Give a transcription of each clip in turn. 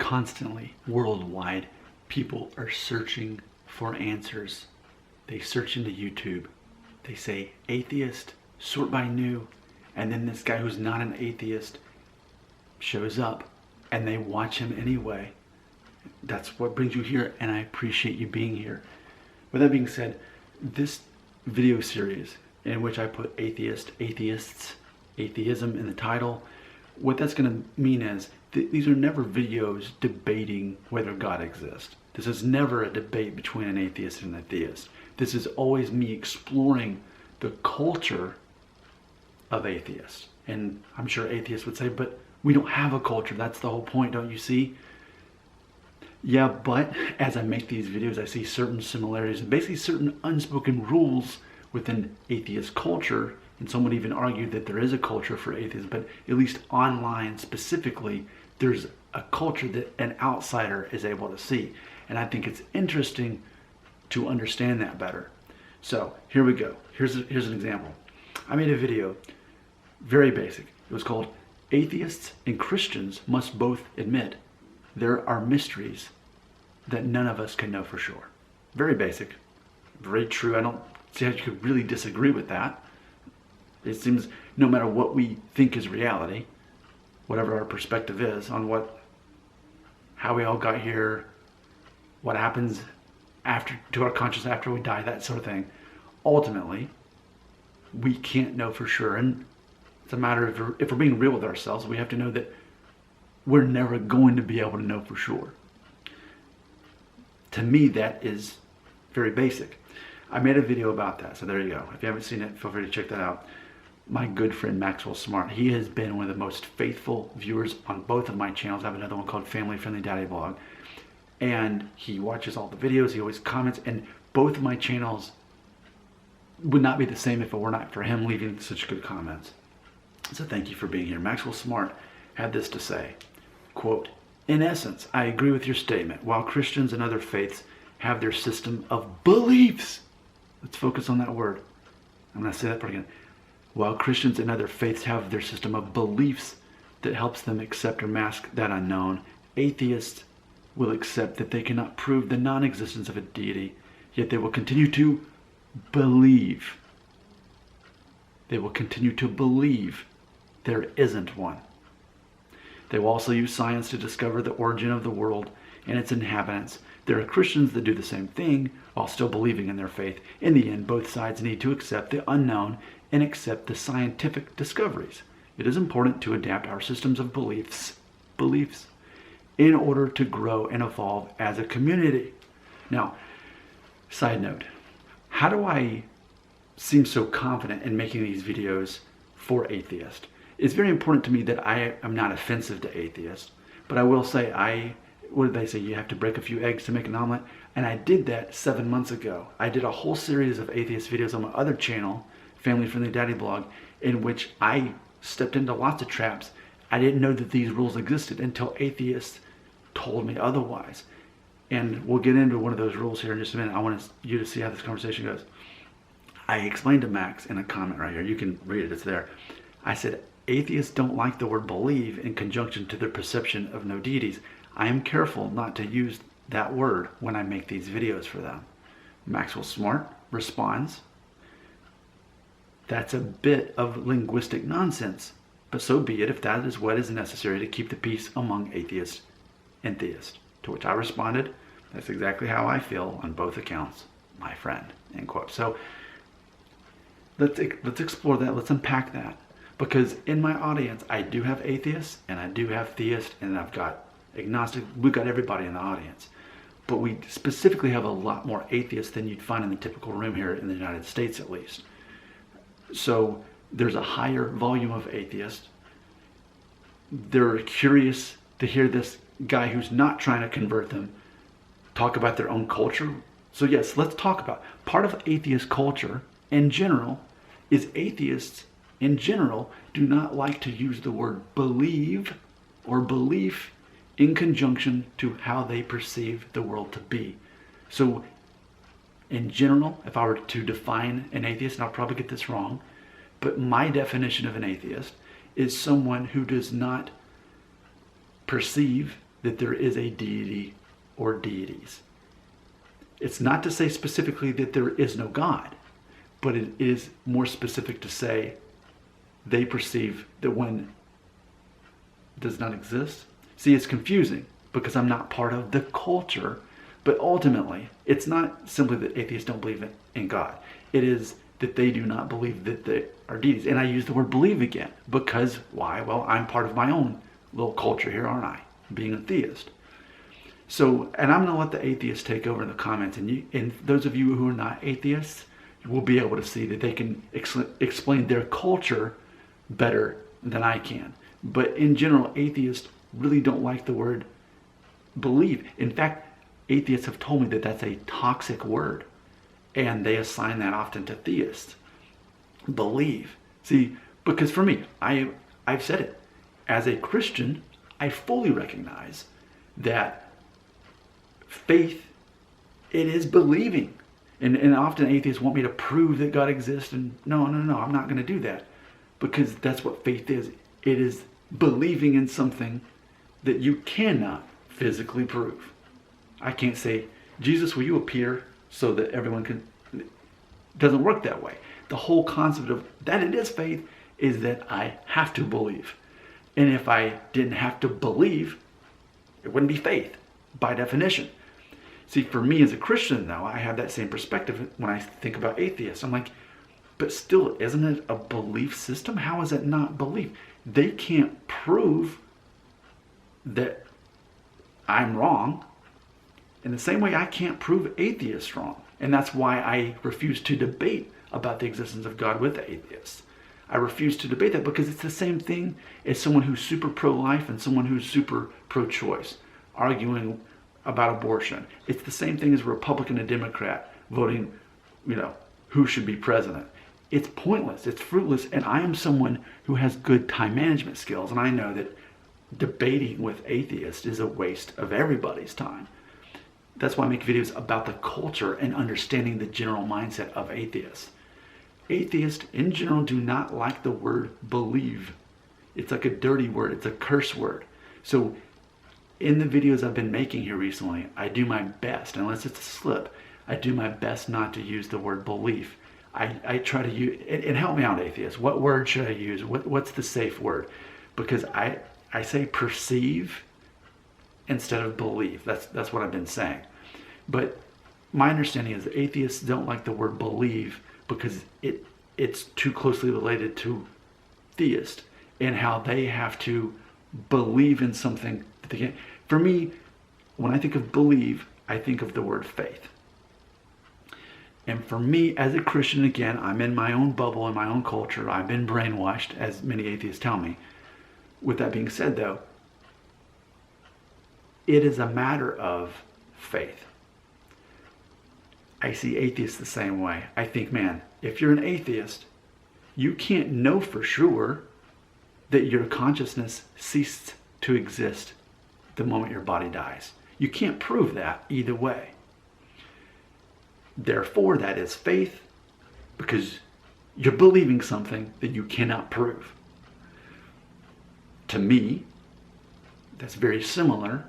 Constantly, worldwide, people are searching for answers. They search into YouTube. They say atheist, sort by new, and then this guy who's not an atheist shows up and they watch him anyway. That's what brings you here, and I appreciate you being here. With that being said, this video series in which I put atheist, atheists, atheism in the title, what that's going to mean is these are never videos debating whether God exists. This is never a debate between an atheist and a theist. This is always me exploring the culture of atheists. And I'm sure atheists would say, but we don't have a culture. That's the whole point, don't you see? Yeah, but as I make these videos, I see certain similarities and basically certain unspoken rules within atheist culture. And some would even argue that there is a culture for atheists, but at least online specifically, there's a culture that an outsider is able to see. And I think it's interesting to understand that better. So here we go. Here's an example. I made a video, very basic. It was called Atheists and Christians Must Both Admit There Are Mysteries That None of Us Can Know for Sure. Very basic, very true. I don't see how you could really disagree with that. It seems no matter what we think is reality, whatever our perspective is on how we all got here, what happens to our conscience after we die, that sort of thing, ultimately, we can't know for sure. And it's a matter of, if we're being real with ourselves, we have to know that we're never going to be able to know for sure. To me, that is very basic. I made a video about that, so there you go. If you haven't seen it, feel free to check that out. My good friend Maxwell Smart, he has been one of the most faithful viewers on both of my channels. I have another one called Family Friendly Daddy Blog, and he watches all the videos, he always comments, and both of my channels would not be the same if it were not for him leaving such good comments. So thank you for being here. Maxwell Smart had this to say, quote, "In essence, I agree with your statement. While Christians and other faiths have their system of beliefs," let's focus on that word. I'm going to say that part again. While Christians and other faiths have their system of beliefs that helps them accept or mask that unknown, atheists will accept that they cannot prove the non-existence of a deity, yet they will continue to believe. They will continue to believe there isn't one. They will also use science to discover the origin of the world and its inhabitants. There are Christians that do the same thing while still believing in their faith. In the end, both sides need to accept the unknown and accept the scientific discoveries. It is important to adapt our systems of beliefs in order to grow and evolve as a community. Now, side note, how do I seem so confident in making these videos for atheists? It's very important to me that I am not offensive to atheists, but I will say what did they say? You have to break a few eggs to make an omelet. And I did that 7 months ago. I did a whole series of atheist videos on my other channel, Family Friendly Daddy Blog, in which I stepped into lots of traps. I didn't know that these rules existed until atheists told me otherwise. And we'll get into one of those rules here in just a minute. I want you to see how this conversation goes. I explained to Max in a comment right here. You can read it, it's there. I said, atheists don't like the word believe in conjunction to their perception of no deities. I am careful not to use that word when I make these videos for them. Maxwell Smart responds, that's a bit of linguistic nonsense, but so be it if that is what is necessary to keep the peace among atheists and theists. To which I responded, that's exactly how I feel on both accounts, my friend, end quote. So let's explore that, let's unpack that. Because in my audience, I do have atheists and I do have theists and I've got agnostic, we've got everybody in the audience. But we specifically have a lot more atheists than you'd find in the typical room here in the United States at least. So there's a higher volume of atheists. They're curious to hear this guy who's not trying to convert them talk about their own culture. So yes, let's talk about part of atheist culture in general is atheists in general do not like to use the word believe or belief in conjunction to how they perceive the world to be. So in general, if I were to define an atheist, and I'll probably get this wrong, but my definition of an atheist is someone who does not perceive that there is a deity or deities. It's not to say specifically that there is no God, but it is more specific to say they perceive that one does not exist. See, it's confusing because I'm not part of the culture, but ultimately, it's not simply that atheists don't believe in God. It is that they do not believe that they are deities. And I use the word believe again because why? Well, I'm part of my own little culture here, aren't I? Being a theist. So, and I'm going to let the atheists take over in the comments. And those of you who are not atheists will be able to see that they can explain their culture better than I can. But in general, atheists really don't like the word believe. In fact, atheists have told me that that's a toxic word. And they assign that often to theists. Believe. See, because for me, I've said it. As a Christian, I fully recognize that faith, it is believing. And often atheists want me to prove that God exists. And no, I'm not going to do that. Because that's what faith is. It is believing in something that you cannot physically prove. I can't say, Jesus, will you appear so that everyone can... It doesn't work that way. The whole concept of that it is faith is that I have to believe. And if I didn't have to believe, it wouldn't be faith by definition. See, for me as a Christian, though, I have that same perspective when I think about atheists. I'm like, but still, isn't it a belief system? How is it not belief? They can't prove that I'm wrong. In the same way, I can't prove atheists wrong. And that's why I refuse to debate about the existence of God with atheists. I refuse to debate that because it's the same thing as someone who's super pro-life and someone who's super pro-choice, arguing about abortion. It's the same thing as a Republican and Democrat voting, who should be president. It's pointless, it's fruitless, and I am someone who has good time management skills, and I know that debating with atheists is a waste of everybody's time. That's why I make videos about the culture and understanding the general mindset of atheists. Atheists, in general, do not like the word believe. It's like a dirty word. It's a curse word. So in the videos I've been making here recently, I do my best, unless it's a slip, I do my best not to use the word belief. I try to use, and help me out, atheists. What word should I use? What's the safe word? Because I say perceive instead of believe. That's what I've been saying. But my understanding is that atheists don't like the word believe because it's too closely related to theist and how they have to believe in something that they can't. For me, when I think of believe, I think of the word faith. And for me, as a Christian, again, I'm in my own bubble, in my own culture. I've been brainwashed, as many atheists tell me. With that being said, though, it is a matter of faith. I see atheists the same way. I think, man, if you're an atheist, you can't know for sure that your consciousness ceased to exist the moment your body dies. You can't prove that either way. Therefore, that is faith, because you're believing something that you cannot prove. To me, that's very similar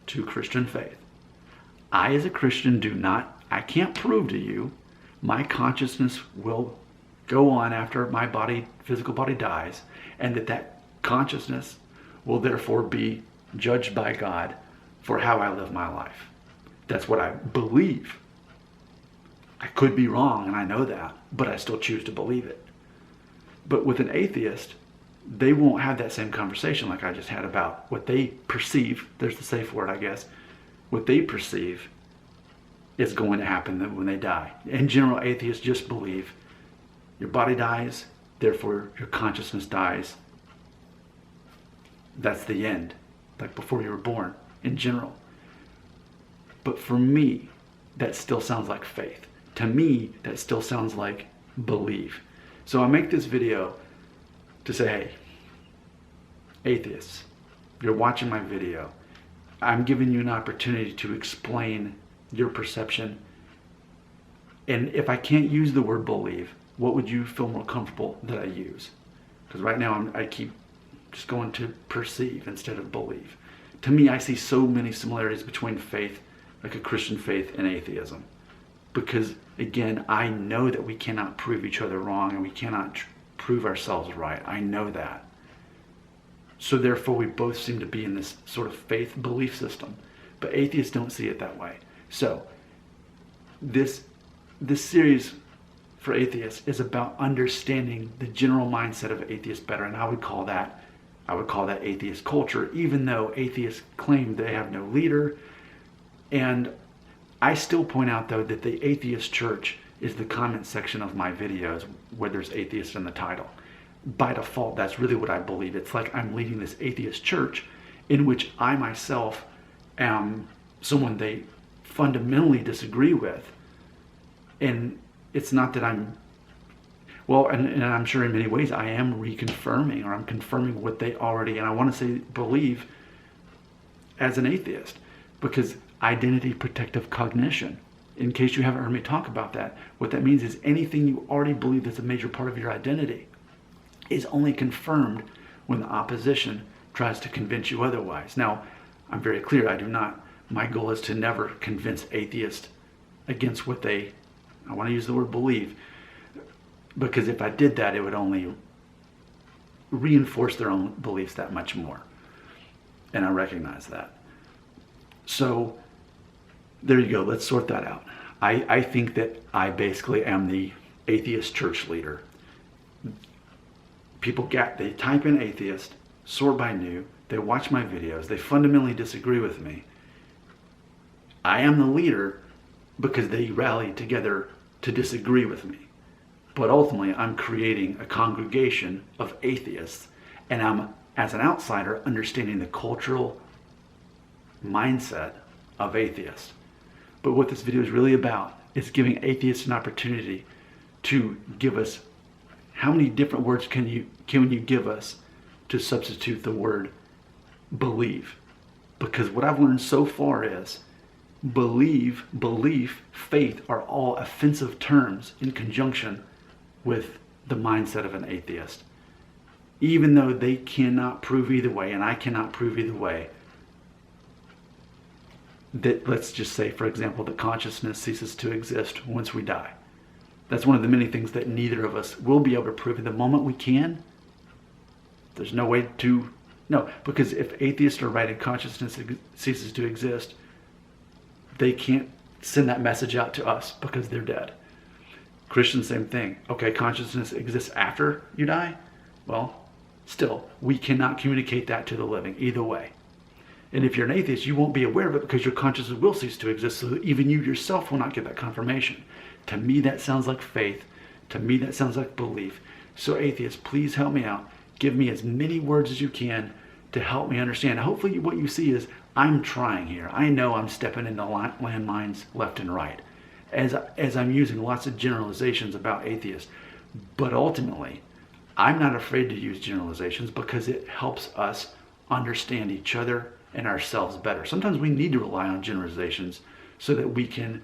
to Christian faith. I, as a Christian, I can't prove to you my consciousness will go on after my physical body dies, and that consciousness will therefore be judged by God for how I live my life. That's what I believe. I could be wrong, and I know that, but I still choose to believe it. But with an atheist, they won't have that same conversation like I just had about what they perceive. There's the safe word, I guess. What they perceive is going to happen when they die. In general, atheists just believe your body dies, therefore your consciousness dies. That's the end, like before you were born, in general. But for me, that still sounds like faith. To me, that still sounds like believe. So I make this video to say, hey, atheists, you're watching my video. I'm giving you an opportunity to explain your perception. And if I can't use the word believe, what would you feel more comfortable that I use? Because right now I keep just going to perceive instead of believe. To me, I see so many similarities between faith, like a Christian faith, and atheism. Because, again, I know that we cannot prove each other wrong and we cannot prove ourselves right. I know that. So therefore, we both seem to be in this sort of faith belief system. But atheists don't see it that way. So this series for atheists is about understanding the general mindset of atheists better. And I would call that atheist culture, even though atheists claim they have no leader. And I still point out, though, that the atheist church is the comment section of my videos where there's atheist in the title. By default, that's really what I believe. It's like I'm leading this atheist church in which I myself am someone they fundamentally disagree with. And it's not that I'm, well, and I'm sure in many ways I am reconfirming, or I'm confirming what they already, and I want to say believe as an atheist, because identity protective cognition, in case you haven't heard me talk about that, what that means is anything you already believe that's a major part of your identity is only confirmed when the opposition tries to convince you otherwise. Now, I'm very clear, my goal is to never convince atheists against what I want to use the word believe, because if I did that, it would only reinforce their own beliefs that much more. And I recognize that. So there you go, let's sort that out. I think that I basically am the atheist church leader. They type in atheist, sort by new, they watch my videos, they fundamentally disagree with me. I am the leader because they rally together to disagree with me. But ultimately, I'm creating a congregation of atheists, and I'm, as an outsider, understanding the cultural mindset of atheists. But what this video is really about is giving atheists an opportunity to give us, how many different words can you give us to substitute the word believe? Because what I've learned so far is believe, belief, faith are all offensive terms in conjunction with the mindset of an atheist. Even though they cannot prove either way, and I cannot prove either way, that, let's just say, for example, that consciousness ceases to exist once we die. That's one of the many things that neither of us will be able to prove. At the moment we can, there's no way to know. Because if atheists are right and consciousness ceases to exist, they can't send that message out to us because they're dead. Christians, same thing. Okay, consciousness exists after you die? Well, still, we cannot communicate that to the living either way. And if you're an atheist, you won't be aware of it because your consciousness will cease to exist, so that even you yourself will not get that confirmation. To me, that sounds like faith. To me, that sounds like belief. So atheists, please help me out. Give me as many words as you can to help me understand. Hopefully what you see is I'm trying here. I know I'm stepping into landmines left and right as I'm using lots of generalizations about atheists. But ultimately, I'm not afraid to use generalizations because it helps us understand each other and ourselves better. Sometimes we need to rely on generalizations so that we can,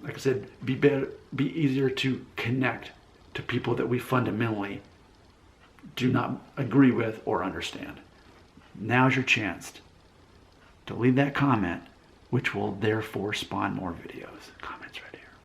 like I said, be easier to connect to people that we fundamentally do not agree with or understand. Now's your chance to leave that comment, which will therefore spawn more videos. Comments right